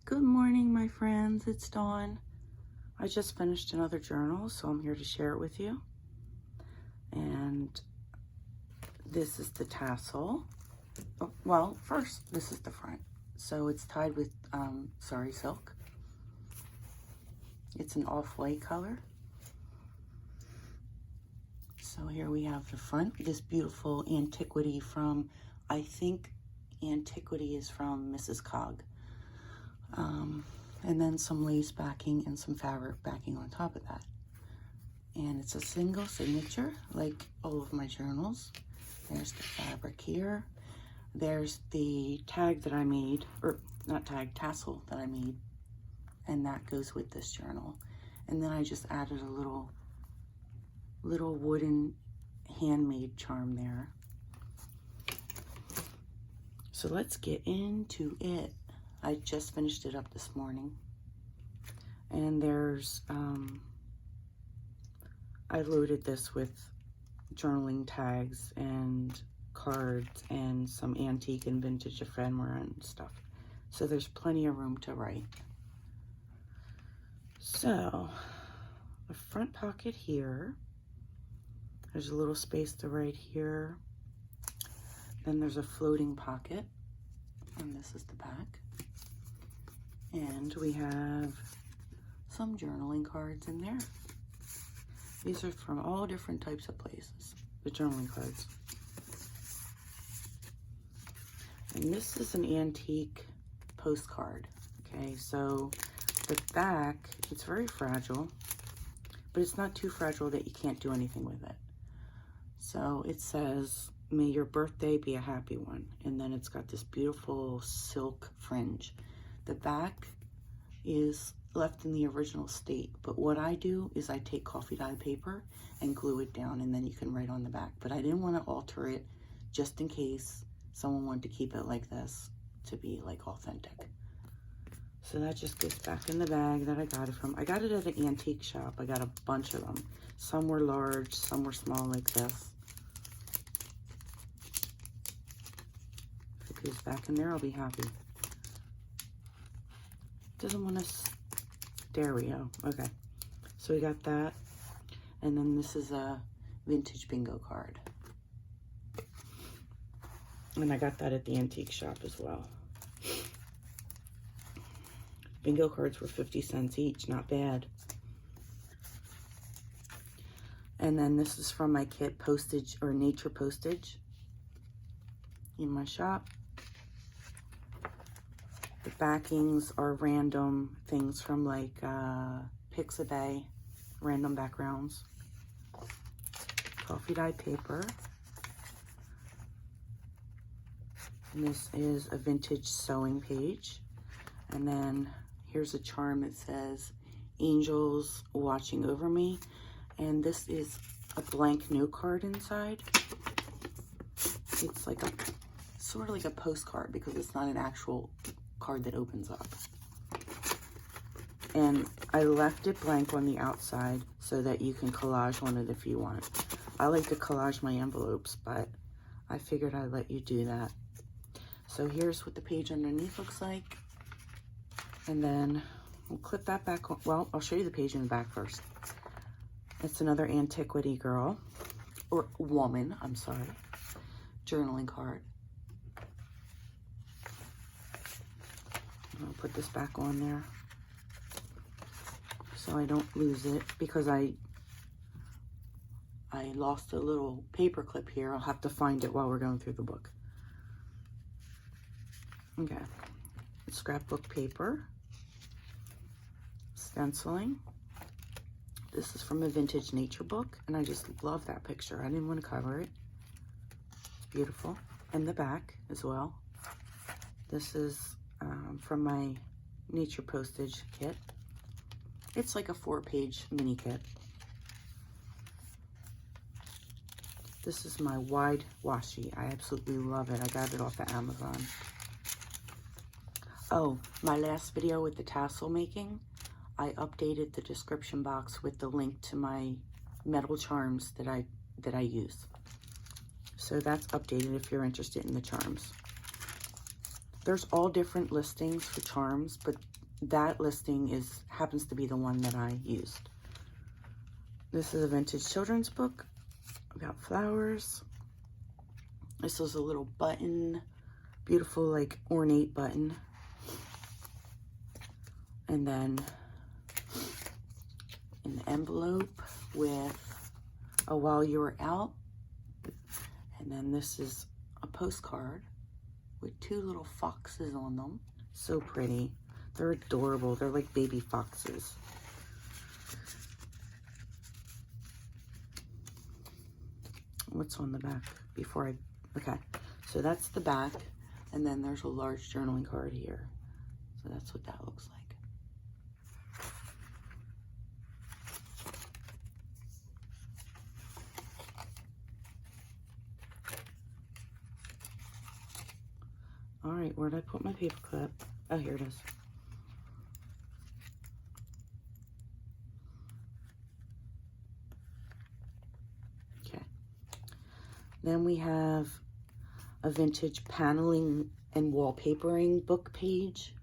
Good morning, my friends. It's Dawn. I just finished another journal, so I'm here to share it with you. And this is the tassel. Oh, well, first, this is the front. So it's tied with sari silk. It's an off-white color. So here we have the front, this beautiful antiquity from, I think antiquity is from Mrs. Cog. And then some lace backing and some fabric backing on top of that. And it's a single signature, like all of my journals. There's the fabric here. There's the tag that I made, or not tag, tassel that I made. And that goes with this journal. And then I just added a little wooden handmade charm there. So let's get into it. I just finished it up this morning. And there's, I loaded this with journaling tags and cards and some antique and vintage ephemera and stuff. So there's plenty of room to write. So, the front pocket here, there's a little space to write here. Then there's a floating pocket, and this is the back. And we have some journaling cards in there. These are from all different types of places, the journaling cards. And this is an antique postcard, okay? So the back, it's very fragile, but it's not too fragile that you can't do anything with it. So it says, "May your birthday be a happy one." And then it's got this beautiful silk fringe. The back is left in the original state, but what I do is I take coffee dye paper and glue it down, and then you can write on the back. But I didn't want to alter it just in case someone wanted to keep it like this to be like authentic. So that just goes back in the bag that I got it from. I got it at an antique shop. I got a bunch of them. Some were large, some were small like this. If it goes back in there, I'll be happy. Doesn't want a stereo. Okay, so we got that. And then this is a vintage bingo card. And I got that at the antique shop as well. Bingo cards were 50 cents each, not bad. And then this is from my kit, postage or nature postage in my shop. The backings are random things from like Pixabay, random backgrounds. Coffee dye paper. And this is a vintage sewing page. And then here's a charm that says, "Angels watching over me." And this is a blank note card inside. It's like a, sort of like a postcard because it's not an actual card that opens up. And I left it blank on the outside so that you can collage on it if you want. I like to collage my envelopes, but I figured I'd let you do that. So here's what the page underneath looks like. And then we'll clip that back on. Well, I'll show you the page in the back first. It's another antiquity girl, or woman, I'm sorry, journaling card. I'll put this back on there so I don't lose it, because I lost a little paper clip here. I'll have to find it while we're going through the book. Okay, scrapbook paper, stenciling. This is from a vintage nature book, and I just love that picture. I didn't want to cover it. It's beautiful. And the back as well. This is from my nature postage kit. It's like a 4-page mini kit. This is my wide washi. I absolutely love it. I got it off of Amazon. Oh, my last video with the tassel making, I updated the description box with the link to my metal charms that I use. So that's updated if you're interested in the charms. there's all different listings for charms, but that listing happens to be the one that I used. This is a vintage children's book about flowers. This is a little button, beautiful like ornate button. And then an envelope with a while you were out. And then this is a postcard with 2 little foxes on them. So pretty. They're adorable. They're like baby foxes. What's on the back before okay, so that's the back, and then there's a large journaling card here. So that's what that looks like. All right, where did I put my paper clip? Oh, here it is. Okay. Then we have a vintage paneling and wallpapering book page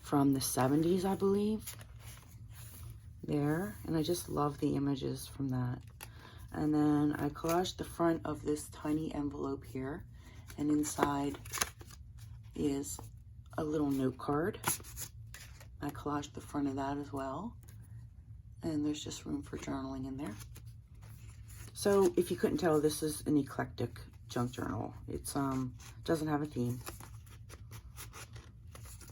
from the 70s, I believe. There, and I just love the images from that. And then I collaged the front of this tiny envelope here, and inside is a little note card. I collaged the front of that as well, and there's just room for journaling in there. So if you couldn't tell, this is an eclectic junk journal. It's doesn't have a theme.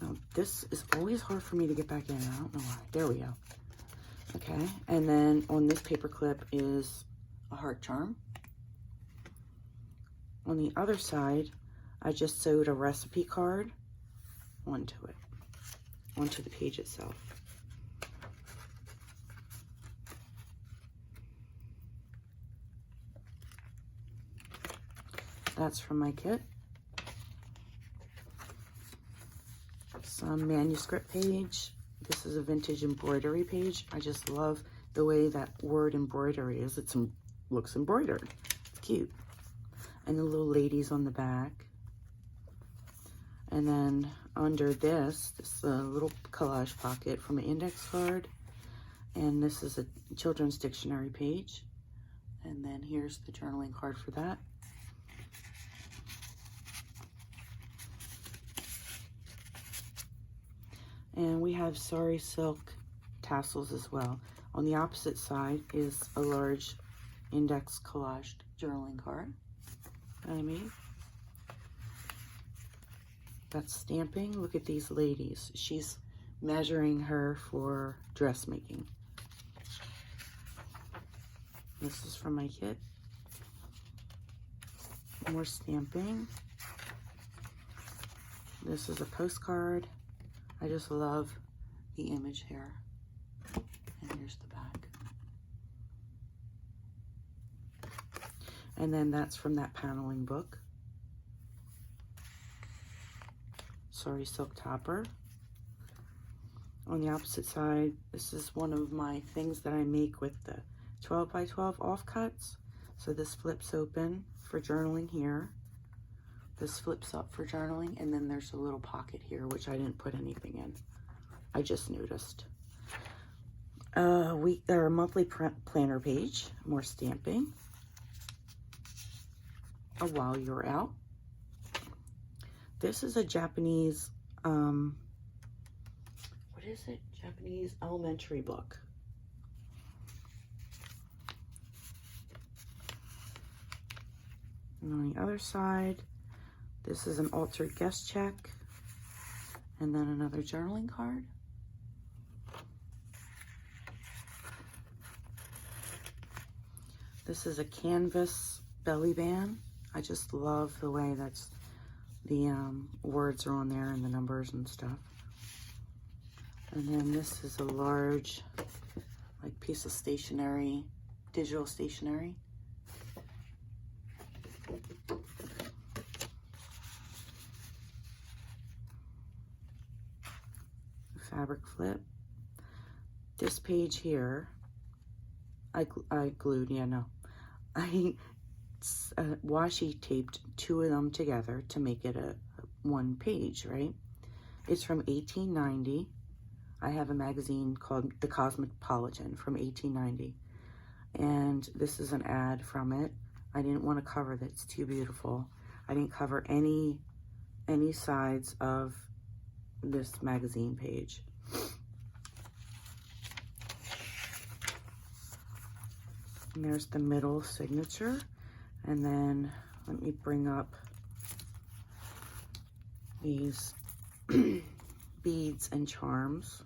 Now, this is always hard for me to get back in. I don't know why. There we go. Okay, and then on this paper clip is a heart charm. On the other side, I just sewed a recipe card onto it, onto the page itself. That's from my kit. Some manuscript page. This is a vintage embroidery page. I just love the way that word embroidery is. It looks embroidered. It's cute. And the little ladies on the back. And then under this is a little collage pocket from an index card. And this is a children's dictionary page. And then here's the journaling card for that. And we have Sari Silk tassels as well. On the opposite side is a large index collaged journaling card that I made. That's stamping. Look at these ladies. She's measuring her for dressmaking. This is from my kit. More stamping. This is a postcard. I just love the image here. And here's the back. And then that's from that paneling book. Sari Silk Topper. On the opposite side, this is one of my things that I make with the 12 by 12 offcuts. So this flips open for journaling here. This flips up for journaling, and then there's a little pocket here, which I didn't put anything in. I just noticed. Our monthly planner page, more stamping. A while you're out. This is a Japanese, what is it? Japanese elementary book. And on the other side, this is an altered guest check, and then another journaling card. This is a canvas belly band. I just love the way that's the words are on there and the numbers and stuff. And then this is a large, like, piece of stationery, digital stationery. Fabric flip. This page here, I glued, yeah, no. I washi taped 2 of them together to make it a one page, right? It's from 1890. I have a magazine called The Cosmopolitan from 1890. And this is an ad from it. I didn't want to cover that. It's too beautiful. I didn't cover any sides of this magazine page. And there's the middle signature. And then let me bring up these beads and charms.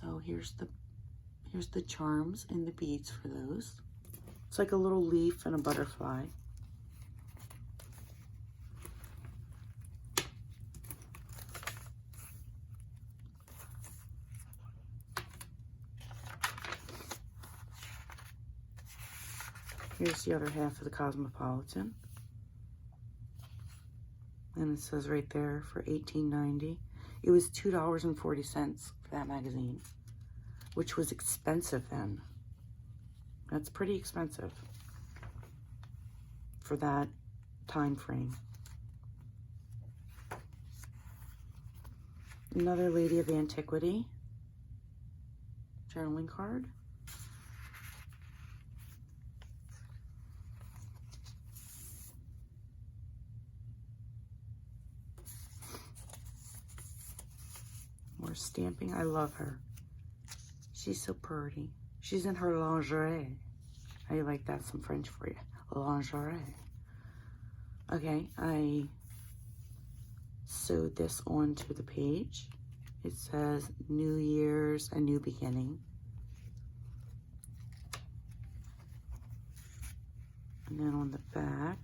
So here's the charms and the beads for those. It's like a little leaf and a butterfly. Here's the other half of the Cosmopolitan. And it says right there for $18.90. It was $2.40 for that magazine, which was expensive then. That's pretty expensive for that time frame. Another Lady of Antiquity journaling card. More stamping. I love her. She's so pretty. She's in her lingerie. How do you like that? Some French for you. Lingerie. Okay, I sewed this onto the page. It says New Year's, a new beginning. And then on the back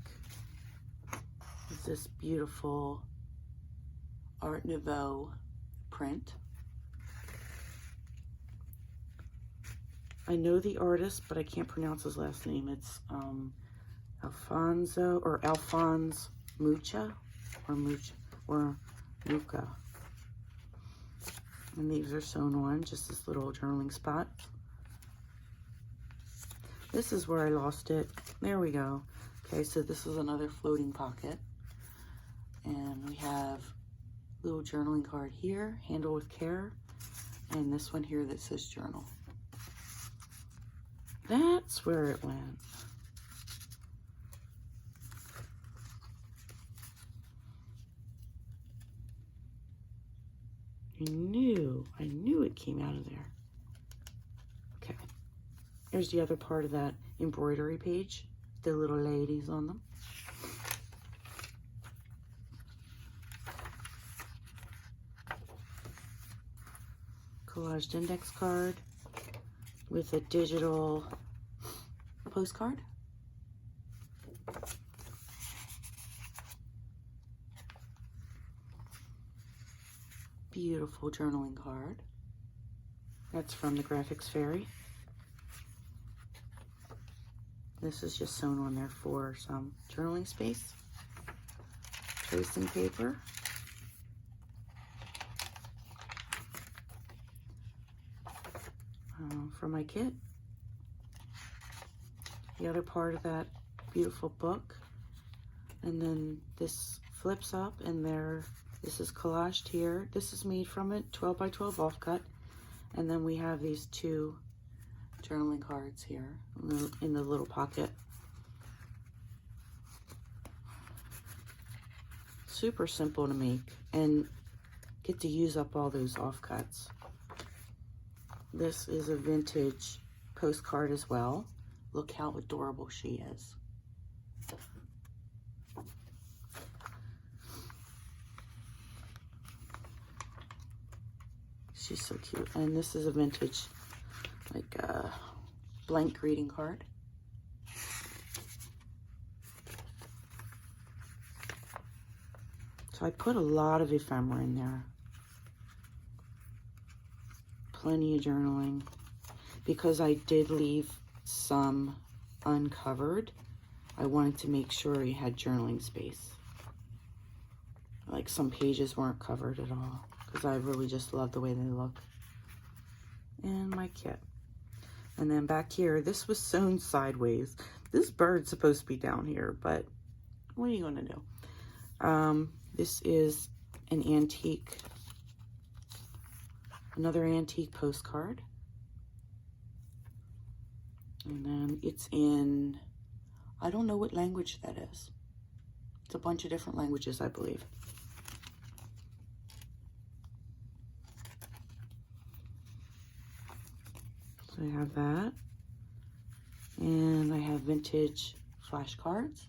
is this beautiful Art Nouveau print. I know the artist, but I can't pronounce his last name. It's Alphonse Mucha or Mucha. And these are sewn on, just this little journaling spot. This is where I lost it. There we go. Okay, so this is another floating pocket. And we have a little journaling card here, handle with care. And this one here that says journal. That's where it went. I knew it came out of there. Okay. There's the other part of that embroidery page. The little ladies on them. Collaged index card with a digital postcard. Beautiful journaling card. That's from the Graphics Fairy. This is just sewn on there for some journaling space. Tracing paper. For my kit. The other part of that beautiful book. And then this flips up and this is collaged here. This is made from it, 12 by 12 offcut. And then we have these two journaling cards here in the little pocket. Super simple to make and get to use up all those offcuts. This is a vintage postcard as well. Look how adorable she is. She's so cute. And this is a vintage, like a blank greeting card. So I put a lot of ephemera in there. Plenty of journaling. Because I did leave some uncovered, I wanted to make sure you had journaling space. Like some pages weren't covered at all. Because I really just love the way they look. And my kit. And then back here, this was sewn sideways. This bird's supposed to be down here, but What are you going to do? This is an antique, another antique postcard. And then it's in, I don't know what language that is. It's a bunch of different languages, I believe. So I have that. And I have vintage flashcards.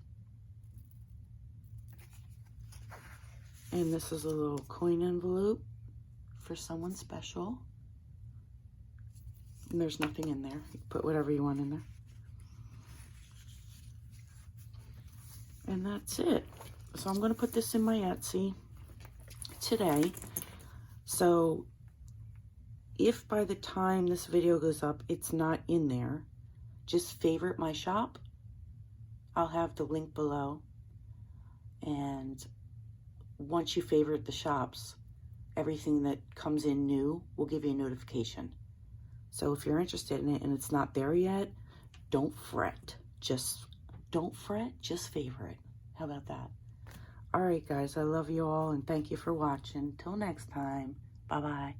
And this is a little coin envelope for someone special. And there's nothing in there. You put whatever you want in there. And that's it. So I'm going to put this in my Etsy today. So if by the time this video goes up, it's not in there, just favorite my shop. I'll have the link below. And once you favorite the shops, everything that comes in new will give you a notification. So if you're interested in it and it's not there yet, don't fret. Just don't fret, just favorite. How about that? All right, guys, I love you all and thank you for watching. Till next time, bye-bye.